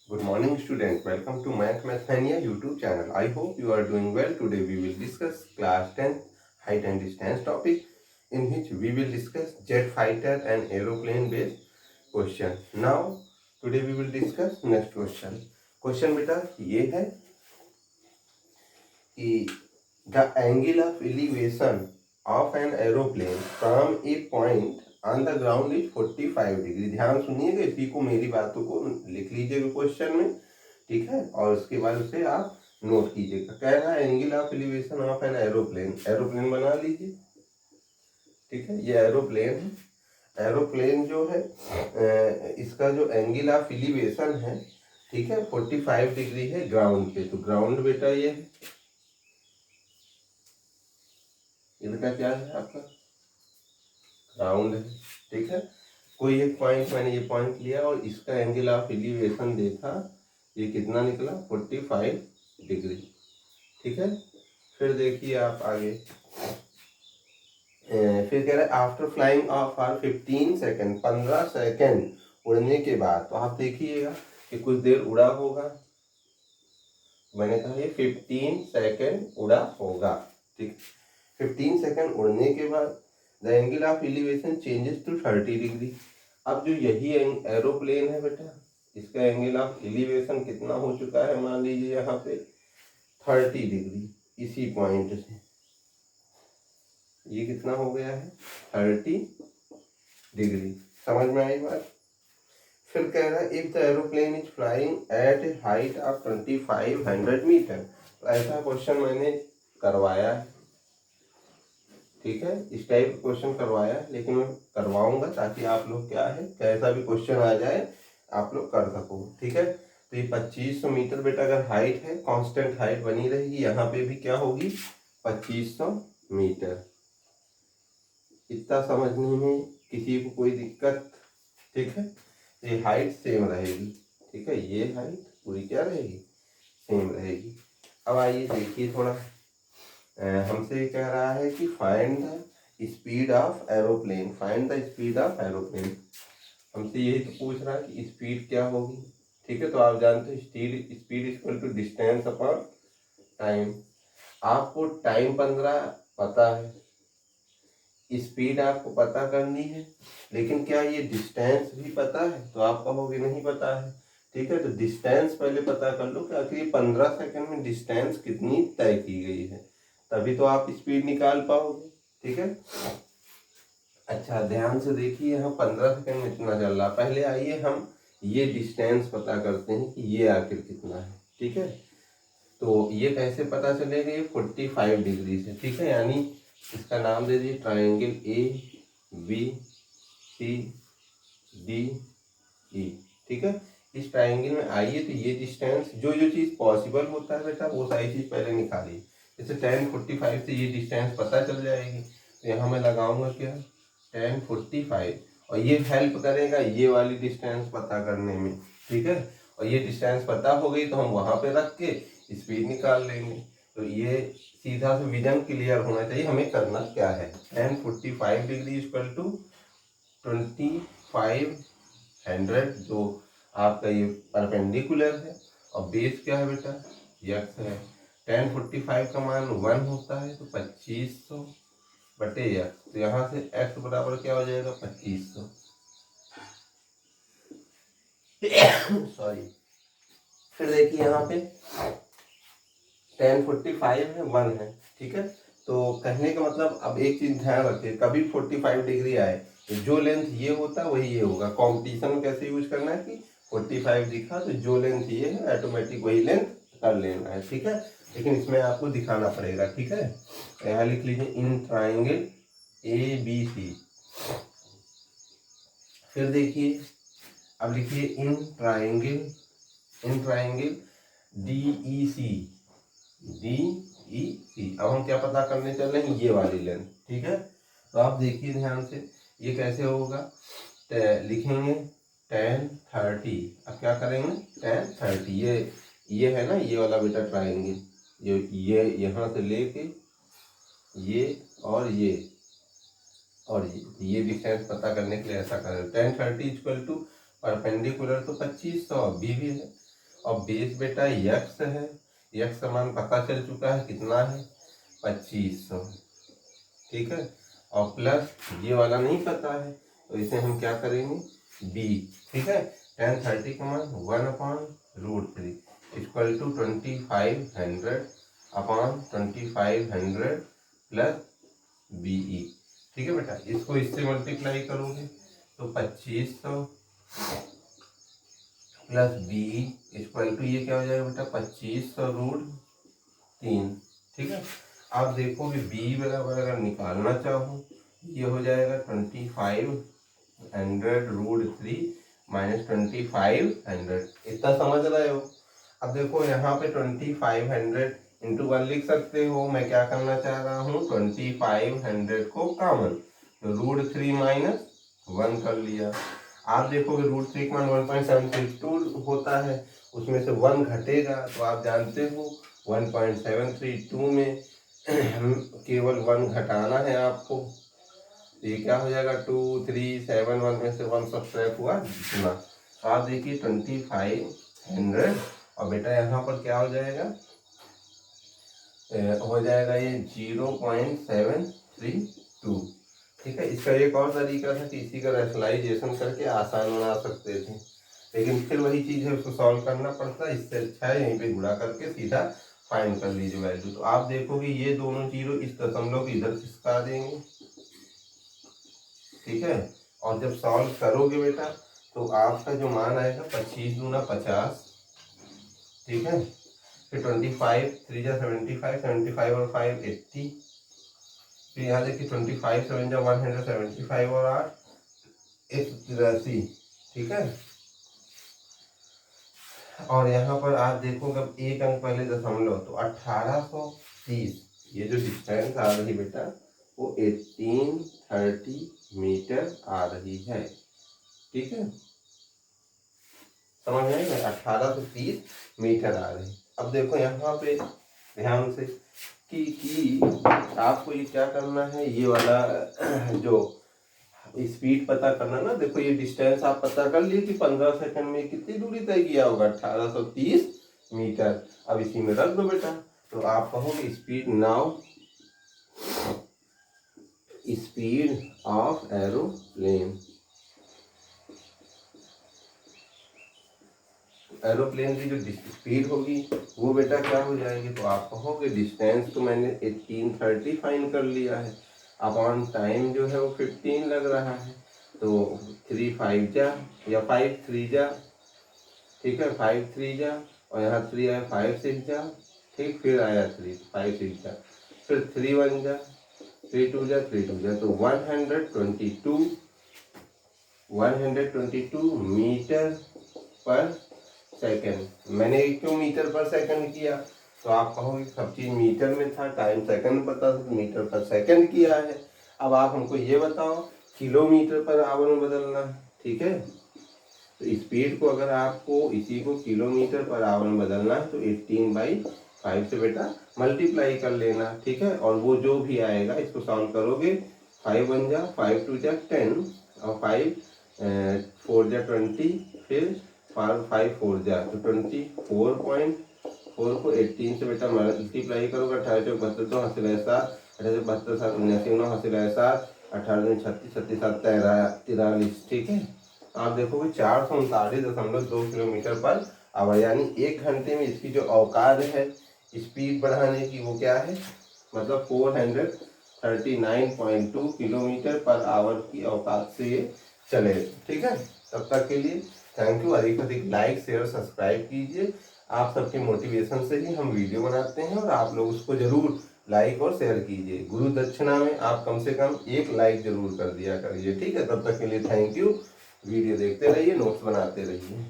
Good morning, students. Welcome to Mathmania YouTube channel. I hope you are doing well. Today we will discuss class 10 height and distance topic, in which we will discuss jet fighter and aeroplane based question. Now, today we will discuss next question. Question बेटा ये है कि the angle of elevation of an aeroplane from a point on the ground is 45 degree. ध्यान सुनिएगा, इसी को मेरी बातों को लिख लीजिएगा क्वेश्चन में, ठीक है, और उसके बाद उसे आप नोट कीजिएगा। कह रहा है angle of elevation of an aeroplane. Aeroplane बना लीजिए, ठीक है, ये एरोप्लेन है। एरोप्लेन जो है इसका जो एंगल ऑफ एलिवेशन है, ठीक है, 45 डिग्री है ग्राउंड पे। तो ग्राउंड बेटा ये बेटा क्या है आपका ग्राउंड है, ठीक है। कोई एक पॉइंट मैंने ये पॉइंट लिया और इसका एंगल ऑफ एलिवेशन देखा, ये कितना निकला 45 डिग्री, ठीक है। फिर देखिए आप आगे, फिर कह रहे हैं after flying of for 15 second, 15 second उड़ने के बाद। तो आप देखिएगा कि कुछ देर उड़ा होगा, मैंने कहा ये 15 सेकेंड उड़ा होगा, ठीक। 15 सेकेंड उड़ने के बाद the angle of elevation changes to 30 degree. अब जो यही एरोप्लेन है बेटा, इसका एंगल ऑफ एलिवेशन कितना हो चुका है, मान लीजिए यहाँ पे 30 डिग्री। इसी पॉइंट से ये कितना हो गया है 30 डिग्री। समझ में आई बात। फिर कह रहा है if the aeroplane is flying at a height of 2500 metre. तो ऐसा क्वेश्चन मैंने करवाया है, ठीक है, इस टाइप का क्वेश्चन करवाया, लेकिन मैं करवाऊंगा ताकि आप लोग क्या है, कैसा भी क्वेश्चन आ जाए आप लोग कर सको, ठीक है। तो ये 2500 मीटर बेटा अगर हाइट है, कांस्टेंट हाइट बनी रहेगी, यहाँ पे भी क्या होगी 2500 मीटर। इतना समझने में किसी को कोई दिक्कत, ठीक है। ये हाइट सेम रहेगी, ठीक है, ये हाइट पूरी क्या रहेगी, सेम रहेगी। अब आइए देखिए थोड़ा, हमसे कह रहा है कि find the speed of aeroplane, find the speed of aeroplane. हमसे यही तो पूछ रहा है कि स्पीड क्या होगी, ठीक है। तो आप जानते हो speed, speed equal to distance upon time. आपको टाइम 15 पता है, स्पीड आपको पता करनी है, लेकिन क्या ये डिस्टेंस भी पता है, तो आप कहोगे नहीं पता है, ठीक है। तो डिस्टेंस पहले पता कर लो कि आखिर 15 सेकंड में डिस्टेंस कितनी तय की गई है, तभी तो आप स्पीड निकाल पाओगे, ठीक है। अच्छा ध्यान से देखिए, यहाँ 15 सेकंड में इतना चल रहा। पहले आइए हम ये डिस्टेंस पता करते हैं कि ये आखिर कितना है, ठीक है। तो ये कैसे पता चलेगा, ये 45 डिग्री से, ठीक है, यानी इसका नाम दे दीजिए triangle A B C D E, ठीक है। इस ट्राइंगल में आइए तो ये डिस्टेंस, जो जो चीज़ पॉसिबल होता है बेटा वो सारी चीज़ पहले निकालिए। जैसे 1045 से ये डिस्टेंस पता चल जाएगी, तो यहाँ मैं लगाऊंगा क्या 1045, और ये हेल्प करेगा ये वाली डिस्टेंस पता करने में, ठीक है। और ये डिस्टेंस पता हो गई तो हम वहाँ पे रख के स्पीड निकाल लेंगे। तो ये सीधा से विजन क्लियर होना चाहिए हमें करना क्या है। 1045 डिग्री इक्वल टू 2500, जो आपका ये परपेंडिकुलर है, और बेस क्या है बेटा यक्स है। 1045 का मान 1 होता है, तो 2500 बटे यक्स, तो यहाँ से एक्स बराबर क्या हो जाएगा 2500 सॉरी। फिर देखिए यहाँ पे 1045 है 1 है, ठीक है। तो कहने का मतलब, अब एक चीज ध्यान रखिए, कभी 45 डिग्री आए तो जो लेंथ ये होता है वही ये होगा। कंपटीशन में कैसे यूज करना है कि 45 दिखा तो जो लेंथ ये है ऑटोमेटिक वही लेंथ कर लेना है, ठीक है। लेकिन इसमें आपको दिखाना पड़ेगा, ठीक है। यहाँ लिख लीजिए इन ट्राइंगल ए बी सी। फिर देखिए, अब लिखिए in triangle D E C, D E C. अब हम क्या पता करने चल रहे हैं, ये वाली लेंथ, ठीक है। तो आप देखिए ध्यान से, ये कैसे होगा, लिखेंगे 1030। अब क्या करेंगे 1030, ये है ना ये वाला बेटा ट्राइंगल, ये यहाँ से लेके ये और ये डिस्टेंस पता करने के लिए ऐसा करें। 1030 इक्वल टू परपेंडिकुलर तो 2500 बी भी है, और बेस बेटा यक्स है, यक्स का मान पता चल चुका है कितना है 2500, ठीक है। और प्लस ये वाला नहीं पता है तो इसे हम क्या करेंगे बी, ठीक है। tan 30 का मान 1/√3 equal to 2500 upon 2500 plus BE, ठीक है बेटा। इसको इससे मल्टीप्लाई करोगे तो 2500 प्लस BE इक्वल टू ये क्या हो जाएगा बेटा 2500√3, ठीक है। आप देखोगे BE बराबर अगर निकालना चाहो ये हो जाएगा 2500√3 माइनस 2500, इतना समझ रहे हो। अब देखो यहाँ पे 2500 इंटू 1 लिख सकते हो, मैं क्या करना चाह रहा हूँ 2500 को कॉमन, तो √3 माइनस 1 कर लिया। आप देखोगे √3 का मान 1.732 होता है, उसमें से 1 घटेगा तो आप जानते हो 1.732 में केवल 1 घटाना है आपको, तो ये क्या हो जाएगा 2371 में से 1 सब्ट्रैक्ट हुआ इतना। तो आप देखिए 2500 और बेटा यहाँ पर क्या हो जाएगा ये 0.732, ठीक है। इसका एक और तरीका था कि इसी का रैशनलाइजेशन करके आसान बना सकते थे, लेकिन फिर वही चीज़ है उसको सॉल्व करना पड़ता है। इससे अच्छा है यहीं पे गुणा करके सीधा फाइंड कर लीजिए वैल्यू। तो आप देखोगे ये दोनों जीरो इस दशमलव को इधर खिसका देंगे, ठीक है। और जब सॉल्व करोगे बेटा तो आपका जो मान आएगा 25 दूना 50, ठीक है। फिर 25 3 जा 75, 75 और 5 80, फिर यहाँ देखिए 25 7 जा 175 और 8 183, ठीक है। और यहाँ पर आप देखोगे अब एक अंक पहले दशमलव, तो 1830 ये जो डिस्टेंस आ रही बेटा वो 1830 मीटर आ रही है, ठीक है। समझ में आएगा 1830 मीटर आ रही। अब देखो यहाँ पे ध्यान से कि आपको ये क्या करना है, ये वाला जो स्पीड पता करना ना। देखो ये डिस्टेंस आप पता कर लिए कि 15 सेकंड में कितनी दूरी तय किया होगा 1830 मीटर। अब इसी में रख दो बेटा, तो आप कहोगे speed now, speed of aeroplane, aeroplane की जो स्पीड होगी वो बेटा क्या हो जाएगी, तो आप कहोगे डिस्टेंस तो मैंने 1830 फाइंड कर लिया है, अपॉन टाइम जो है वो 15 लग रहा है, तो 3 5 जा या 5 3 जा, ठीक है। 5 3 जा और यहाँ 3 आया 5 6 जा, ठीक। फिर आया 3 5 6 जा, फिर 3 1 जा 3 2 जा 3 2 जा, तो 122 मीटर पर सेकंड। मैंने क्यों मीटर पर सेकंड किया, तो आप कहोगे सब चीज मीटर में था, टाइम सेकंड पता था, तो मीटर पर सेकंड किया है। अब आप हमको ये बताओ किलोमीटर पर आवर में बदलना है, ठीक है। तो स्पीड को अगर आपको इसी को किलोमीटर पर आवर में बदलना है तो 18/5 से बेटा मल्टीप्लाई कर लेना, ठीक है। और वो जो भी आएगा इसको सॉल्व करोगे 5 1 जा 5 2 जा 10 और 5 4 जा 20, फिर 5 4 जा तो 24.4 को 18 से बेटा मल्टीप्लाई करोगे। 18 चौक 72 2 हासिल है 7, 18 72 7 79 9 हासिल है 7, 18 36 36 7 43, ठीक है। आप देखोगे 439.2 किलोमीटर पर आवर, यानी 1 घंटे में इसकी जो औकात है स्पीड बढ़ाने की वो क्या है, मतलब 439.2 किलोमीटर पर आवर की औकात से ये चले, ठीक है। तब तक के लिए थैंक यू। अधिक से अधिक लाइक शेयर सब्सक्राइब कीजिए, आप सबके मोटिवेशन से ही हम वीडियो बनाते हैं और आप लोग उसको जरूर लाइक और शेयर कीजिए। गुरु दक्षिणा में आप कम से कम 1 लाइक जरूर कर दिया करिए, ठीक है। तब तक के लिए थैंक यू। वीडियो देखते रहिए, नोट्स बनाते रहिए।